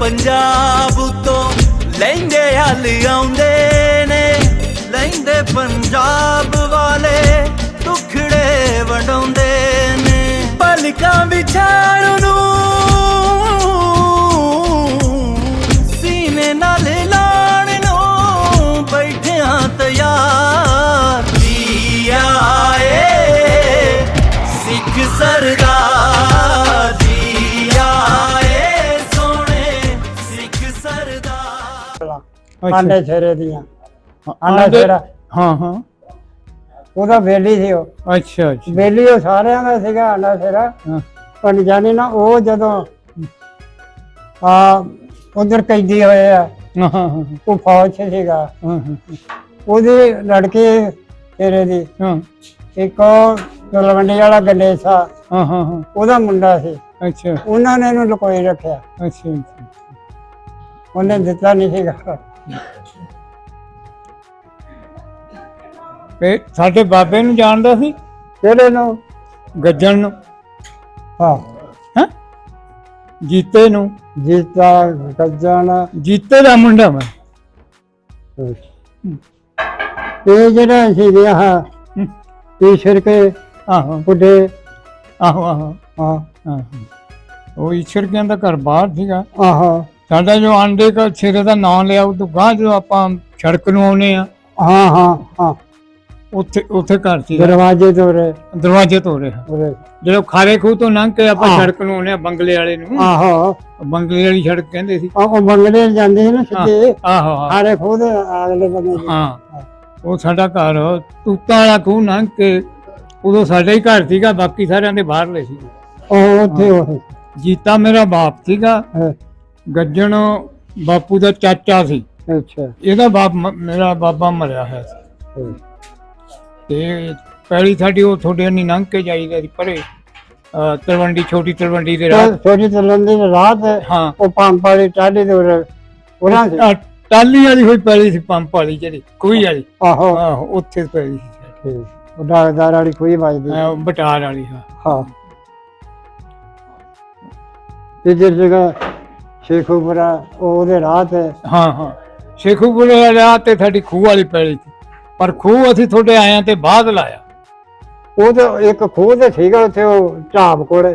पंजाब तो लहिंदे हल आउंदे ने, लहिंदे पंजाब वाले टुकड़े वंडाउंदे ने। पलकां विछाण नूं सीने नाल लाण नूं बैठियां तैयार। जी आए सिख सरदार, जी आए सोने सिख सरदार। आंडे छेरे दियां आंडा छेरा हाँ हाँ ਉਹਦਾ ਬੇਲੀ ਸੀ ਉਹ। अच्छा अच्छा ਬੇਲੀ ਉਹ ਸਾਰਿਆਂ ਦਾ ਸੀਗਾ ਆਂਡਾ ਛੇਰਾ। हाँ ਪਰ ਜਾਨੀ ਨਾ ਉਹ ਜਦੋਂ ਆ ਉਧਰ ਕੈਦੀ ਹੋਏ ਆ हाँ हाँ हाँ ਉਹ ਫੌਜ 'ਚ ਸੀਗਾ। हाँ ਉਹਦੀ ਲੜਕੀ ਛੇਰੇ ਦੀ हाँ ਇੱਕ ਉਹ ਤਲਵੰਡੀ ਵਾਲਾ ਗੰਡੇਸਾ हाँ हाँ हाँ ਉਹਦਾ ਮੁੰਡਾ ਸੀ। अच्छा ਉਹਨਾਂ ਨੇ ਇਹਨੂੰ ਲੁਕੋਈ ਰੱਖਿਆ, अच्छा अच्छा ਉਹਨੇ ਦਿੱਤਾ ਨਹੀਂ ਸੀਗਾ। ਤੇ ਸਾਡੇ ਬਾਬੇ ਨੂੰ ਜਾਣਦਾ ਸੀ ਕਿਹੜੇ ਨੂੰ? ਗੱਜਣ ਨੂੰ, ਹਾਂ ਹੈ ਜੀਤੇ ਨੂੰ। ਜੀਤਾ ਗੱਜਣ ਜੀਤੇ ਦਾ ਮੁੰਡਾ ਮੈਂ। ਇਹ ਜਿਹੜਾ ਸੀਗੇ ਹਾਂ ਈਸ਼ਰ ਕੇ ਆਹੋ ਬੁੱਢੇ। ਆਹੋ ਆਹੋ ਹਾਂ ਆਹੋ ਉਹ ਈਸ਼ਰ ਕਿਆਂ ਦਾ ਘਰ ਬਾਹਰ ਸੀਗਾ। ਆਹੋ ਸਾਡਾ ਜੋ ਆਂਡੇ ਦਾ ਛੇਰੇ ਦਾ ਨਾਂ ਲਿਆ ਉਹ ਤੋਂ ਗਾਂ ਜਦੋਂ ਆਪਾਂ ਸੜਕ ਨੂੰ ਆਉਨੇ ਆ ਹਾਂ ਹਾਂ ਹਾਂ ਉੱਥੇ ਉੱਥੇ ਘਰ ਸੀ, ਦਰਵਾਜ਼ੇ ਤੋਂ ਰੇ ਦਰਵਾਜ਼ੇ ਤੋਂ ਰਿਹਾ। ਉਰੇ। ਜਦੋਂ ਖਾਰੇ ਖੂਹ ਤੋਂ ਲੰਘ ਕੇ ਆਪਾਂ ਹਾਂ। ਸੜਕ ਨੂੰ ਆਉਨੇ ਆ ਬੰਗਲੇ ਵਾਲੇ ਨੂੰ, ਆਹੋ ਬੰਗਲੇ ਵਾਲੀ ਸੜਕ ਕਹਿੰਦੇ ਸੀ। ਉਹ ਬੰਗਲੇ ਜਾਂਦੇ ਸੀ ਨਾ ਸਿੱਧੇ ਆਹੋ ਆਹੋ ਸਾਰੇ ਖੁਦ ਅਗਲੇ ਬੰਦੇ ਦੇ। ਹਾਂ ਉਹ ਸਾਡਾ ਘਰ ਤੂਤਾਂ ਵਾਲਾ ਖੂਹ ਲੰਘ ਕੇ ਉਦੋਂ ਸਾਡਾ ਹੀ ਘਰ ਸੀਗਾ, ਬਾਕੀ ਸਾਰਿਆਂ ਦੇ ਬਾਹਰਲੇ ਸੀ। ਉਹ ਉੱਥੇ ਉਹ ਜੀਤਾ ਮੇਰਾ ਬਾਪ ਸੀਗਾ, ਹਾਂ, ਗੱਜਣ ਬਾਪੂ ਦਾ ਚਾਚਾ ਸੀ। ਅੱਛਾ ਇਹਦਾ ਬਾਪ ਮੇਰਾ ਬਾਬਾ ਮਰਿਆ ਹੋਇਆ ਸੀ। ਹਾਂ, ਤੇ ਪਹਿਲੀ ਸਾਡੀ ਉਹ ਤੁਹਾਡੇ ਨਹੀਂ ਲੰਘ ਕੇ ਜਾਈਦਾ ਸੀ ਪਰੇ ਤਲਵੰਡੀ, ਛੋਟੀ ਤਲਵੰਡੀ ਦੇ ਰਾਹ। ਛੋਟੀ ਤਲਵੰਡੀ ਦੀ ਰਾਤ ਹਾਂ ਉਹ ਪੰਪ ਵਾਲੀ ਟਾਲੀ ਦੇ ਉਰੇ ਉਹਨਾਂ ਦੇ। ਟਾਲੀ ਵਾਲੀ ਹੋਈ ਪੈਲੀ ਸੀ, ਪੰਪ ਵਾਲੀ ਜਿਹੜੀ ਖੂਹੀ ਵਾਲੀ। ਆਹੋ ਆਹੋ ਉੱਥੇ ਪੈਲੀ ਸੀ ਠੀਕ। ਉਹ ਡਾਕਦਾਰ ਵਾਲੀ ਕੋਈ ਵੱਜਦੀ। ਬਟਾਰ ਵਾਲੀ। ਹਾਂ ਹਾਂ ਇਧਰ ਜਗ੍ਹਾ ਸ਼ੇਖੂਪੁਰਾ ਉਹਦੇ ਰਾਹ ਤੇ। ਹਾਂ ਹਾਂ ਸ਼ੇਖੂਪੁਰੇ ਵਾਲੇ ਰਾਹ ਤੇ ਸਾਡੀ ਖੂਹ ਵਾਲੀ ਪੈਲੀ ਸੀ, ਪਰ ਖੂਹ ਅਸੀਂ ਤੁਹਾਡੇ ਆਇਆਂ ਤੇ ਬਾਅਦ ਲਾਇਆ। ਉਹ ਤਾਂ ਇੱਕ ਖੂਹ ਤੇ ਸੀਗਾ ਉੱਥੇ ਉਹ ਢਾਬ ਕੋਲੇ।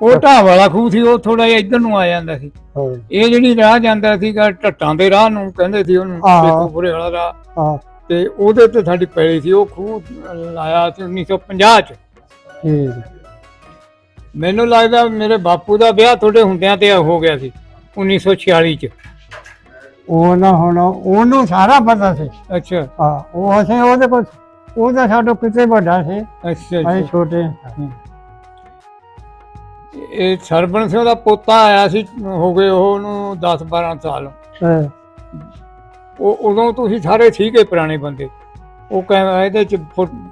ਉਹ ਢਾਬ ਵਾਲਾ ਖੂਹ ਸੀ, ਉਹ ਥੋੜਾ ਜਿਹਾ ਇੱਧਰ ਨੂੰ ਆ ਜਾਂਦਾ ਸੀ। ਹਾਂ ਇਹ ਜਿਹੜੀ ਰਾਹ ਜਾਂਦਾ ਸੀਗਾ ਢੱਟਾਂ ਦੇ ਰਾਹ ਨੂੰ ਕਹਿੰਦੇ ਸੀ ਉਹਨੂੰ, ਹਾਂ। ਸ਼ੇਖੂਪੁਰੇ ਵਾਲਾ ਰਾਹ। ਹਾਂ ਤੇ ਉਹਦੇ ਤੇ ਸਾਡੀ ਪੈਲੀ ਸੀ। ਉਹ ਖੂਹ ਲਾਇਆ ਸੀ 1950 ਚ। ਠੀਕ। ਮੈਨੂੰ ਲੱਗਦਾ ਮੇਰੇ ਬਾਪੂ ਦਾ ਵਿਆਹ ਤੁਹਾਡੇ ਹੁੰਦਿਆਂ ਤੇ ਹੋ ਗਿਆ ਸੀ 1946 ਚ। ਉਹ ਨਾ ਹੁਣ ਉਹਨੂੰ ਸਾਰਾ ਪਤਾ ਸੀ। ਅੱਛਾ ਹਾਂ ਉਹ ਅਸੀਂ ਉਹਦੇ ਕੋਲ, ਉਹਦਾ ਸਾਡਾ ਕਿਤੇ ਵੱਡਾ ਸੀ, ਅੱਛਾ ਅਸੀਂ ਅੱਛਾ। ਛੋਟੇ। ਇਹ ਸਰਬਣ ਸਿੰਘ ਦਾ ਪੋਤਾ ਆਇਆ ਸੀ, ਹੋ ਗਏ ਉਹਨੂੰ 10-12 ਸਾਲ। ਹਾਂ ਉਹ ਉਦੋਂ ਤੁਸੀਂ ਸਾਰੇ ਸੀਗੇ ਪੁਰਾਣੇ ਬੰਦੇ। ਉਹ ਇਹਦੇ ਚ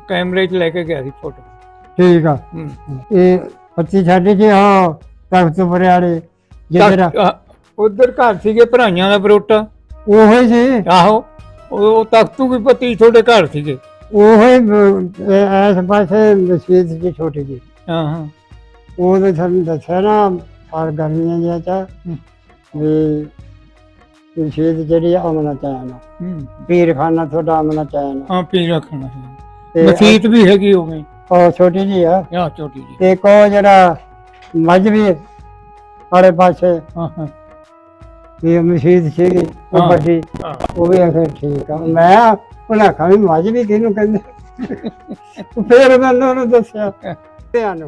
ਕੈਮਰੇ 'ਚ ਲੈ ਕੇ ਗਿਆ ਸੀ ਫੋਟੋ। ਠੀਕ ਆ। ਹੂੰ। ਇਹ 25 ਛੱਡ ਕੇ ਹਾਂ ਤਖਤਪੁਰੇ ਵਾਲੇ ਜਿਹੜਾ ਉਧਰ ਘਰ ਸੀਗੇ ਭਰਾਈਆਂ ਦਾ ਬਰੋਟਾ। ਉਹ ਹੀ ਸੀ। ਆਹੋ ਉਹ ਤਖਤੂ ਵੀ ਪਤੀ ਤੁਹਾਡੇ ਘਰ ਸੀਗੇ। ਉਹ ਹੀ ਇਸ ਪਾਸੇ ਮਸਜਿਦ ਜੀ ਛੋਟੀ ਜੀ। ਹਾਂ ਹਾਂ ਉਹਦੇ ਸਾਨੂੰ ਦੱਸਿਆ ਨਾ ਹਰ ਗਰਮੀਆਂ ਦੀਆਂ ਚ ਵੀ ਮਸਜਿਦ ਜਿਹੜੀ ਅਮਨਾ ਚੈਨ ਹੂੰ। ਪੀਰਖਾਨਾ ਤੁਹਾਡਾ ਅਮਨਾ ਚੈਨ ਹਾਂ ਪੀ ਰੱਖਣਾ ਸੀ। ਤੇ ਮਸੀਤ ਵੀ ਹੈਗੀ ਹੋ ਗਈ। ਉਹ ਛੋਟੀ ਜੀ ਆ। ਆਹ ਛੋਟੀ ਜੀ। ਤੇ ਇੱਕ ਉਹ ਜਿਹੜਾ ਮਜਬੀ ਵਾਲੇ ਪਾਸੇ ਹਾਂ ਹਾਂ ਇਹ ਮਸਜਿਦ ਸੀਗੀ ਉਹ ਹਾਂ। ਵੱਡੀ, ਹਾਂ। ਉਹ ਵੀ ਆਖਿਰ ਠੀਕ ਆ। ਮੈਂ ਉਹਨਾਂ ਆਖਿਆ ਵੀ ਮਜਬੀ ਕਿਹਨੂੰ ਕਹਿੰਦੇ। ਫਿਰ ਮੈਨੂੰ ਉਹਨੂੰ ਦੱਸਿਆ ਧਿਆਨ।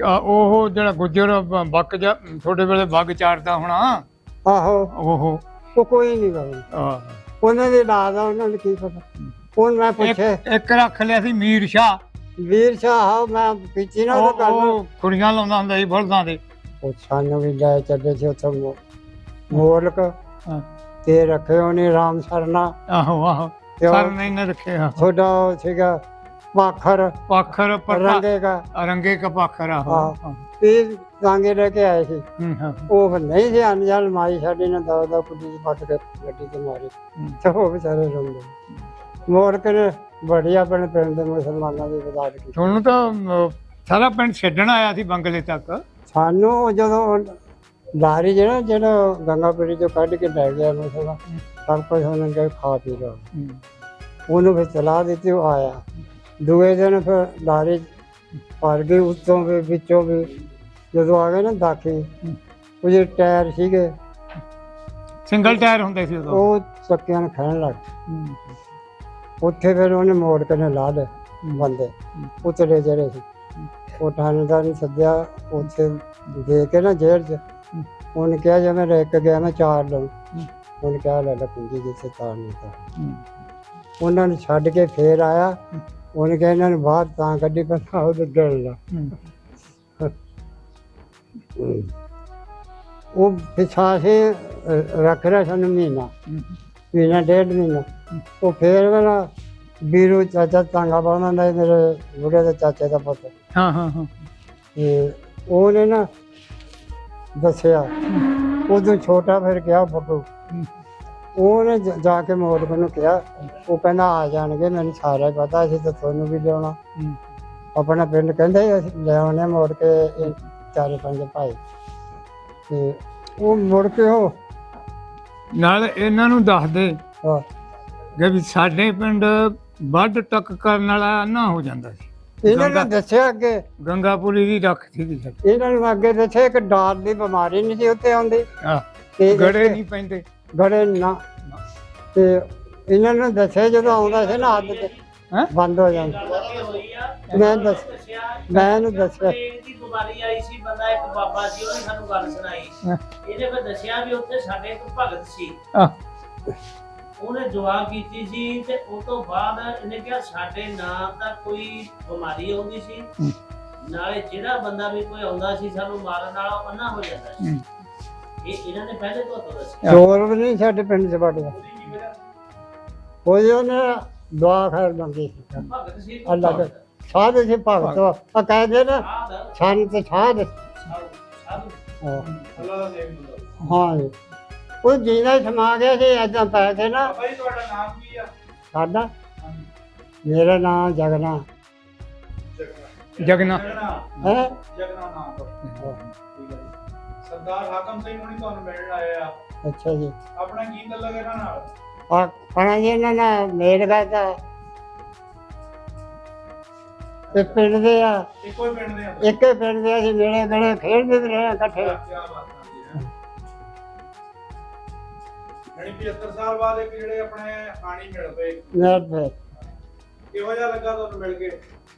ਉਹ ਜਿਹੜਾ ਗੁੱਜਰ ਬੱਕ ਜਾ ਤੁਹਾਡੇ ਵੇਲੇ ਬੱਗ ਚਾਰਦਾ ਹੋਣਾ। ਆਹੋ ਉਹ ਕੋਈ ਨਹੀਂ ਗਾ ਆਹ ਉਹਨਾਂ ਦੇ ਨਾਂ ਦਾ ਉਹਨਾਂ ਨੂੰ ਕੀ ਪਤਾ। ਹੁਣ ਮੈਂ ਪੁੱਛਿਆ ਇੱਕ ਰੱਖ ਲਿਆ ਸੀ ਮੀਰ ਸ਼ਾਹ। ਵੀਰ ਸ਼ਾਹ ਮੈਂ ਪਿੱਛੇ ਨਾ ਉਹ ਕਰਨਾ। ਉਹ ਕੁੜੀਆਂ ਲਾਉਂਦਾ ਹੁੰਦਾ ਸੀ ਬਲਦਾਂ ਦੇ। ਉਹ ਸਾਨੂੰ ਵੀ ਲੈ ਚੱਲੇ ਸੀ ਉੱਥੇ ਮੋਲਕ ਹਾਂ। ਤੇ ਰੱਖੇ ਉਹਨੇ ਰਾਮ ਸਰਨਾ। ਆਹੋ ਆਹੋ ਤੇ ਉਹ ਸਰ ਨੇ ਰੱਖਿਆ ਤੁਹਾਡਾ ਉਹ ਸੀਗਾ ਪਾਖਰ ਪਾਖਰ ਰੰਗੇ ਦਾ। ਰੰਗੇ ਕਾ ਪਾਖਰ। ਆਹੋ ਹਾਂ। ਇਹ ਲਾਂਗੇ ਲੈ ਕੇ ਆਏ ਸੀ। ਹਾਂ ਉਹ ਨਹੀਂ ਸੀ ਅਨਜਾਨ ਮਾਈ ਸਾਡੇ ਨੇ ਦਾ ਕੁੜੀ ਪੱਟ ਕੇ ਗੱਡੀ ਤੇ ਮਾਰੀ ਤੇ ਉਹ ਵਿਚਾਰੇ ਰੋਂਦੇ। ਮੋਲਕ ਨੇ ਬੜੀ ਆਪਣੇ ਪਿੰਡ ਦੇ ਮੁਸਲਮਾਨਾਂ ਦੀ ਮਦਦ ਕੀਤੀ। ਤੁਹਾਨੂੰ ਤਾਂ ਸਾਰਾ ਪਿੰਡ ਛੱਡਣ ਆਇਆ ਸੀ ਬੰਗਲੇ ਤੱਕ। ਸਾਨੂੰ ਜਦੋਂ ਲਾਰੀ ਜਿਹੜਾ ਗੰਗਾਪੁਰੀ ਤੋਂ ਕੱਢ ਕੇ ਲੈ ਗਿਆ ਮਸਲਾ ਸਭ ਕੁਝ ਉਹਨਾਂ ਨੇ ਖਾ ਪੀ ਲਿਆ। ਉਹਨੂੰ ਫਿਰ ਚਲਾ ਦਿੱਤੀ, ਉਹ ਆਇਆ ਦੂਏ ਦਿਨ ਫਿਰ ਲਾਰੀ ਭਰ ਗਈ ਉੱਤੋਂ ਵੀ ਵਿੱਚੋਂ ਵੀ। ਜਦੋਂ ਆ ਗਏ ਨਾ ਦਾਖੀ, ਉਹ ਜਿਹੜੇ ਟਾਇਰ ਸੀਗੇ ਸਿੰਗਲ ਟਾਇਰ ਹੁੰਦੇ ਸੀ ਉਦੋਂ। ਉਹ ਚੱਕਿਆਂ ਨੂੰ ਖਹਿਣ ਲੱਗ ਗਏ। ਉੱਥੇ ਫਿਰ ਉਹਨੇ ਮੋੜ ਕੇ ਲਾ ਲਏ ਬੰਦੇ ਉਤਰੇ ਜਿਹੜੇ ਸੀ। ਉਹ ਥਾਣੇਦਾਰ ਨੂੰ ਸੱਦਿਆ ਉੱਥੇ ਦੇ ਕੇ ਨਾ ਜੇਲ੍ਹ 'ਚ। ਉਹਨੇ ਕਿਹਾ ਜੇ ਮੈਂ ਇੱਕ ਗਿਆ ਮੈਂ 4 ਲਊਂ। ਉਹਨੇ ਕਿਹਾ ਲੈ ਕੁੰਜੀ ਜਿੱਥੇ ਤਾਰ ਨਹੀਂ ਤਾਰ। ਉਹਨਾਂ ਨੂੰ ਛੱਡ ਕੇ ਫੇਰ ਆਇਆ। ਉਹਨੇ ਕਿਹਾ ਇਹਨਾਂ ਨੂੰ ਬਾਹਰ ਤਾਂ ਕੱਢੀ ਪਹਿਲਾਂ ਉਹਦੇ ਦਿਲ ਦਾ। ਉਹ ਪਿਛਾ ਸੇ ਰੱਖ ਰਿਹਾ ਸਾਨੂੰ ਮਹੀਨਾ ਡੇਢ ਮਹੀਨਾ। ਉਹ ਫੇਰ ਮੇਰਾ ਵੀਰੂ ਚਾਚਾ ਤਾਂਗਾ ਪਾਉਣਾ ਦਾ ਮੇਰੇ ਬੁੜੇ ਦੇ ਚਾਚੇ ਦਾ ਪੁੱਤ। ਤੇ ਉਹਨੇ ਨਾ ਦੱਸਿਆ ਉਦੋਂ ਛੋਟਾ ਫਿਰ ਗਿਆ ਬੱਬੂ। ਉਹਨੇ ਜਾ ਕੇ ਮੋੜ ਨੂੰ ਕਿਹਾ, ਉਹ ਕਹਿੰਦਾ ਆ ਜਾਣਗੇ, ਮੈਨੂੰ ਸਾਰਾ ਪਤਾ, ਅਸੀਂ ਤਾਂ ਤੁਹਾਨੂੰ ਵੀ ਲਿਆਉਣਾ ਆਪਣਾ ਪਿੰਡ। ਕਹਿੰਦੇ ਅਸੀਂ ਲਿਆਉਣੇ ਮੋੜ ਕੇ 4-5 ਭਾਈ। ਤੇ ਉਹ ਮੁੜ ਕੇ ਉਹ ਨਾਲ ਇਹਨਾਂ ਨੂੰ ਦੱਸਦੇ ਹਾਂ ਕਿ ਵੀ ਸਾਡੇ ਪਿੰਡ ਵੱਢ ਟੱਕ ਕਰਨ ਵਾਲਾ ਨਾ ਹੋ ਜਾਂਦਾ ਸੀ। ਇਹਨਾਂ ਨੇ ਦੱਸਿਆ ਅੱਗੇ ਗੰਗਾਪੁਰੀ ਦੀ ਰੱਖ ਸੀਗੀ ਸਾਡੀ। ਇਹਨਾਂ ਨੂੰ ਅੱਗੇ ਦੱਸਿਆ ਇੱਕ ਡਾਰ ਦੀ ਬਿਮਾਰੀ ਨਹੀਂ ਸੀ ਉੱਥੇ ਆਉਂਦੀ ਤੇ ਗੜੇ ਨਹੀਂ ਪੈਂਦੇ ਗੜੇ ਨਾ। ਤੇ ਇਹਨਾਂ ਨੂੰ ਦੱਸਿਆ ਜਦੋਂ ਆਉਂਦਾ ਸੀ ਨਾ ਹੱਦ ਤੇ ਬੰਦ ਹੋ ਜਾਂਦਾ। ਮੈਂ ਇਹਨੂੰ ਦੱਸਿਆ ਇਹਦੀ ਬਿਮਾਰੀ ਆਈ ਸੀ, ਬੰਦਾ ਇੱਕ ਬਾਬਾ ਸੀ, ਉਹਨੇ ਸਾਨੂੰ ਗੱਲ ਸੁਣਾਈ। ਇਹਨੇ ਫਿਰ ਦੱਸਿਆ ਵੀ ਉੱਥੇ ਸਾਡੇ ਇੱਕ ਭਗਤ ਸੀ, ਉਹਨੇ ਦੁਆ ਕੀਤੀ ਸੀ। ਤੇ ਉਸ ਤੋਂ ਬਾਅਦ ਇਹਨੇ ਕਿਹਾ ਸਾਡੇ ਨਾਂ ਤਾਂ ਕੋਈ ਬਿਮਾਰੀ ਆਉਂਦੀ ਸੀ, ਨਾਲੇ ਜਿਹੜਾ ਬੰਦਾ ਵੀ ਕੋਈ ਆਉਂਦਾ ਸੀ ਸਾਨੂੰ ਮਾਰਨ ਵਾਲਾ ਉਹਨਾਂ ਹੋ ਜਾਂਦਾ ਸੀ। ਇਹ ਇਹਨਾਂ ਨੇ ਪਹਿਲੇ ਤੋਂ ਦੱਸਿਆ। ਚੋਰ ਵੀ ਨਹੀਂ ਸਾਡੇ ਪਿੰਡ 'ਚ ਵੜਿਆ। ਉਹਨੇ ਦੁਆ ਖੈਰ ਮੰਗੀ ਸੀ ਭਗਤ ਸੀ, ਅੱਲਾ ਦੇ ਸਾਧ ਸੀ ਭਗਤ। ਆ ਕਹਿੰਦੇ ਨਾ ਸੰਤ ਸਾਧ। ਹਾਂ ਉਹ ਜੀਣਾ ਸਮਾ ਗਿਆ ਸੀ ਏਦਾਂ ਪੈ ਕੇ ਨਾ। ਤੁਹਾਡਾ ਨਾਮ ਕੀ ਆ? ਸਾਡਾ ਮੇਰਾ ਨਾਮ ਜਗਨਾ ਜਗਨਾ ਹੈ। ਜਗਨਾ ਨਾਮ ਠੀਕ ਹੈ। ਸਰਦਾਰ ਹਾਕਮ ਸਿੰਘ ਹੁਣੀ ਤੁਹਾਨੂੰ ਮਿਲਣ ਆਏ ਆ। ਅੱਛਾ ਜੀ। ਆਪਣਾ ਕੀ ਤਲਕ ਇਹਨਾਂ ਨਾਲ? ਆ ਪਣਾ ਜੀ ਇਹਨਾਂ ਨਾਲ ਮੇਲ ਕਰਦਾ ਤੇ ਪਿੰਡ ਦੇ ਆ, ਇੱਕੋ ਹੀ ਪਿੰਡ ਦੇ ਆ? ਇੱਕੇ ਪਿੰਡ ਦੇ ਅਸੀਂ ਨੇੜੇ ਨੇੜੇ ਖੇਡਦੇ ਵੀ ਰਹੇ ਇਕੱਠੇ। ਕੀ ਬਾਤ ਹੈ। ਯਾਨੀ 75 ਸਾਲ ਬਾਅਦ ਇੱਕ ਜਿਹੜੇ ਆਪਣੇ ਆਣੀ ਮਿਲ ਪਏ, ਨੇੜ ਤੇ ਕਿਹੋ ਜਿਹਾ ਲੱਗਾ ਤੁਹਾਨੂੰ ਮਿਲ ਕੇ?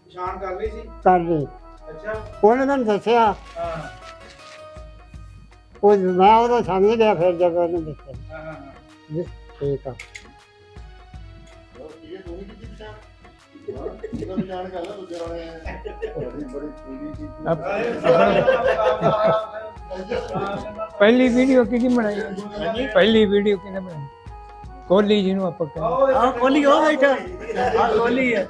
ਪਛਾਣ ਕਰ ਲਈ ਸੀ? ਕਰ ਲਈ। ਅੱਛਾ। ਉਹਨੇ ਮੈਨੂੰ ਦੱਸਿਆ, ਹਾਂ ਉਹ ਮੈਂ ਉਹਦਾ ਸਮਝ ਗਿਆ ਫਿਰ ਜਦੋਂ ਉਹਨੇ ਦੱਸਿਆ। ਹਾਂ ਜੀ, ਠੀਕ ਆ। ਪਹਿਲੀ ਵੀਡੀਓ ਕਿਹਦੀ ਬਣਾਈ? ਪਹਿਲੀ ਵੀਡੀਓ ਕਿਹਨੇ ਬਣਾਈ? ਕੋਹਲੀ ਜੀ ਨੂੰ ਆਪਾਂ ਕਹਿੰਦੇ। ਆਹ ਕੋਲੀ ਉਹ ਬੈਠਾ, ਆਹ ਕੋਲੀ ਹੈ।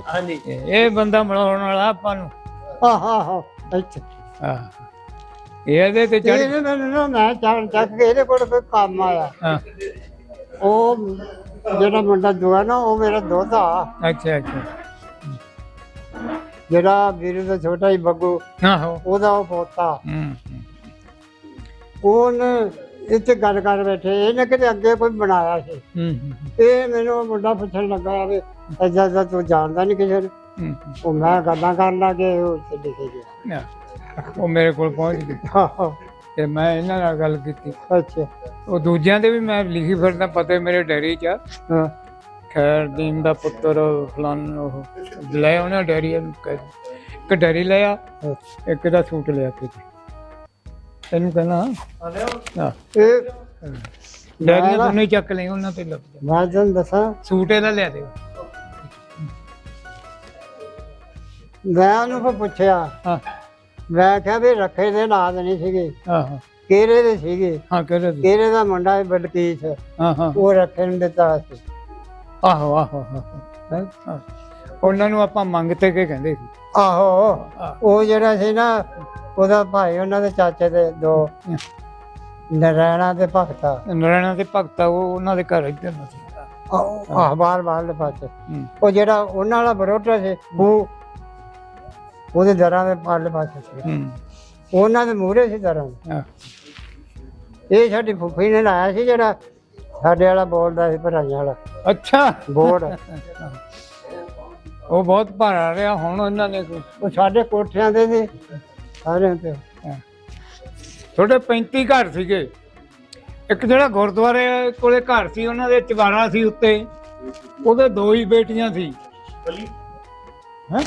ਹਾਂਜੀ, ਇਹ ਬੰਦਾ ਬਣਾਉਣ ਵਾਲਾ ਆਪਾਂ ਨੂੰ। ਆਹ ਅੱਛਾ। ਇਹਦੇ ਤੇ ਚੜ ਇਹਨੇ ਮੈਨੂੰ ਨਾ ਮੈਂ ਚੱਕ ਕੇ ਇਹਦੇ ਕੋਲ ਕੋਈ ਕੰਮ ਆਇਆ। ਉਹ ਜਿਹੜਾ ਮੁੰਡਾ ਦੁਆ ਨਾ ਉਹ ਮੇਰਾ ਦੋਤਾ। ਅੱਛਾ ਅੱਛਾ। ਜਿਹੜਾ ਵੀਰੂ ਦਾ ਛੋਟਾ ਹੀ ਬੱਗੂ ਆਹੋ। ਉਹਦਾ ਉਹ ਪੋਤਾ। ਉਹਨੇ ਇੱਥੇ ਗੱਲ ਕਰ ਬੈਠੇ, ਇਹਨੇ ਕਿਤੇ ਅੱਗੇ ਕੋਈ ਬਣਾਇਆ ਸੀ। ਇਹ ਮੈਨੂੰ ਮੁੰਡਾ ਪੁੱਛਣ ਲੱਗਾ ਵੀ ਏਦਾਂ ਤੂੰ ਜਾਣਦਾ ਨਹੀਂ ਕਿਸੇ ਨੂੰ? ਉਹ ਮੈਂ ਗੱਲਾਂ ਕਰਨ ਲੱਗੇ, ਉਹ ਉੱਥੇ ਲਿਖੇ ਗਿਆ। ਉਹ ਮੇਰੇ ਕੋਲ ਪਹੁੰਚ ਗਈ ਤੇ ਮੈਂ ਇਹਨਾਂ ਨਾਲ ਗੱਲ ਕੀਤੀ। ਅੱਛਾ। ਉਹ ਦੂਜਿਆਂ ਦੇ ਵੀ ਮੈਂ ਲਿਖੀ ਫਿਰਦਾ, ਪਤਾ ਮੇਰੇ ਡੈਰੀ 'ਚ ਆ। ਖੈਰ ਦੀਨ ਦਾ ਪੁੱਤਰ ਫਲਾਨ ਉਹ ਲੈ ਆਉਣਾ ਡੈਰੀ। ਇੱਕ ਡੈਰੀ ਲਿਆ, ਇੱਕ ਦਾ ਸੂਟ ਲਿਆ ਕੇ ਤੈਨੂੰ ਕਹਿਣਾ। ਇਹ ਡੈਰੀ ਦੋਨੇ ਚੱਕ ਲਈ, ਉਹਨਾਂ ਤੇ ਲੱਗ ਜਾ। ਮੈਂ ਤੁਹਾਨੂੰ ਦੱਸਾਂ, ਸੂਟ ਇਹਦਾ ਲਿਆ ਦੇ। ਮੈਂ ਉਹਨੂੰ ਫਿਰ ਪੁੱਛਿਆ, ਹਾਂ ਮੈਂ ਕਿਹਾ ਵੀ ਰੱਖੇ ਦੇ ਨਾਂ ਨਹੀਂ ਸੀਗੇ, ਆਹੋ ਕੇਰੇ ਦੇ ਸੀਗੇ। ਹਾਂ ਕਿਹੜੇ? ਕੇਰੇ ਦਾ ਮੁੰਡਾ ਬਲਕੀਸ, ਹਾਂ ਹਾਂ ਉਹ ਰੱਖੇ ਨੂੰ ਦਿੱਤਾ ਸੀ। ਆਹੋ ਆਹੋ ਆਹੋ। ਉਹਨਾਂ ਨੂੰ ਆਪਾਂ ਮੰਗ ਤੇ ਕੇ ਕਹਿੰਦੇ ਸੀ। ਆਹੋ, ਉਹ ਜਿਹੜਾ ਸੀ ਨਾ ਉਹਦਾ ਭਾਈ, ਉਹਨਾਂ ਦੇ ਚਾਚੇ ਦੇ ਦੋ ਨਰੈਣਾ ਦੇ ਭਗਤਾ। ਨਰੈਣਾ ਦੇ ਭਗਤਾ, ਉਹ ਉਹਨਾਂ ਦੇ ਘਰ ਇੱਧਰ ਨਾ ਸੀ। ਆਹ ਬਾਹਰ ਦੇ ਪਾਸੇ। ਉਹ ਜਿਹੜਾ ਉਹਨਾਂ ਵਾਲਾ ਬਰੋਟਾ ਸੀ, ਉਹ ਉਹਦੇ ਦਰਾਂ ਦੇ ਪਾਰਲੇ ਪਾਸੇ ਸੀ। ਉਹਨਾਂ ਦੇ ਮੂਹਰੇ ਸੀ ਦਰਾਂ ਹਾਂ। ਇਹ ਸਾਡੀ ਫੁੱਫੀ ਨੇ ਲਾਇਆ ਸੀ, ਜਿਹੜਾ ਸਾਡੇ ਵਾਲਾ ਬੋਲਦਾ ਸੀ ਭਰਾਈਆਂ ਵਾਲਾ ਅੱਛਾ ਬੋਰਡ। ਉਹ ਬਹੁਤ ਭਾਰਾ ਰਿਹਾ ਹੁਣ ਇਹਨਾਂ ਨੇ ਉਹ ਸਾਡੇ ਕੋਠਿਆਂ ਦੇ ਸੀ ਸਾਰਿਆਂ ਤੇ। ਤੁਹਾਡੇ 35 ਘਰ ਸੀਗੇ। ਇੱਕ ਜਿਹੜਾ ਗੁਰਦੁਆਰੇ ਕੋਲੇ ਘਰ ਸੀ ਉਹਨਾਂ ਦੇ ਚਵਾਰਾ ਸੀ ਉੱਤੇ, ਉਹਦੇ 2 ਹੀ ਬੇਟੀਆਂ ਸੀ। ਹੈਂ?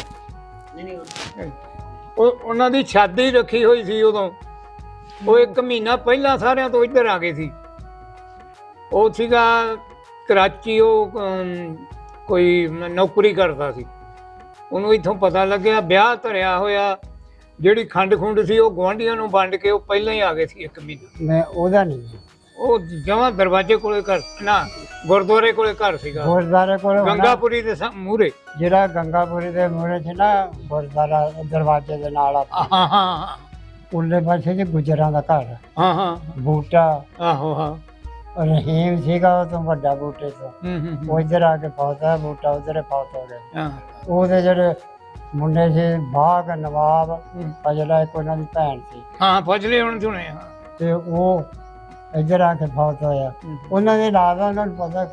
ਉਹ ਉਹਨਾਂ ਦੀ ਸ਼ਾਦੀ ਰੱਖੀ ਹੋਈ ਸੀ ਉਦੋਂ। ਉਹ 1 ਮਹੀਨਾ ਪਹਿਲਾਂ ਸਾਰਿਆਂ ਤੋਂ ਇੱਧਰ ਆ ਗਏ ਸੀ। ਉਹ ਸੀਗਾ ਕਰਾਚੀ, ਉਹ ਕੋਈ ਨੌਕਰੀ ਕਰਦਾ ਸੀ। ਉਹਨੂੰ ਇੱਥੋਂ ਪਤਾ ਲੱਗਿਆ ਵਿਆਹ ਧਰਿਆ ਹੋਇਆ, ਜਿਹੜੀ ਖੰਡ ਖੁੰਡ ਸੀ ਉਹ ਗੁਆਂਢੀਆਂ ਨੂੰ ਵੰਡ ਕੇ ਉਹ ਪਹਿਲਾਂ ਹੀ ਆ ਗਏ ਸੀ 1 ਮਹੀਨਾ। ਮੈਂ ਉਹਦਾ ਨਹੀਂ, ਉਹ ਜਮਾਂ ਦਰਵਾਜ਼ੇ ਕੋਲੇ ਘਰ ਨਾ, ਗੁਰਦੁਆਰੇ ਕੋਲੇ ਘਰ ਸੀਗਾ, ਗੁਰਦੁਆਰੇ ਕੋਲ ਗੰਗਾਪੁਰੀ ਦੇ ਮੂਹਰੇ। ਜਿਹੜਾ ਗੰਗਾਪੁਰੀ ਦੇ ਮੂਹਰੇ ਸੀ ਨਾ ਗੁਰਦੁਆਰਾ, ਦਰਵਾਜ਼ੇ ਦੇ ਨਾਲ ਹਾਂ ਹਾਂ ਉਰਲੇ ਪਾਸੇ ਜੀ ਗੁਜਰਾਂ ਦਾ ਘਰ, ਹਾਂ ਹਾਂ ਬੂਟਾ ਆਹੋ ਹਾਂ। ਰਹੀਮ ਸੀਗਾ ਉਹ ਤੋਂ ਵੱਡਾ ਬੂਟੇ ਤੋਂ। ਉਹ ਇੱਧਰ ਆ ਕੇ ਫੌਤਾ, ਬੂਟਾ ਉਧਰ ਫੌਤ ਹੋ ਗਿਆ। ਹਾਂ ਉਹਦੇ ਜਿਹੜੇ ਮੁੰਡੇ ਸੀ ਬਾਗ ਨਵਾਬ ਫਜਲਾ, ਇੱਕ ਉਹਨਾਂ ਦੀ ਭੈਣ ਸੀ, ਹਾਂ ਫਜਲੇ ਹੁਣ ਸੁਣੇ। ਹਾਂ ਤੇ ਉਹ ਇੱਧਰ ਆ ਕੇ ਫੌਤ ਹੋਇਆ। ਉਹਨਾਂ ਦੇ ਇਲਾਵਾ ਉਹਨਾਂ ਨੂੰ ਪਤਾ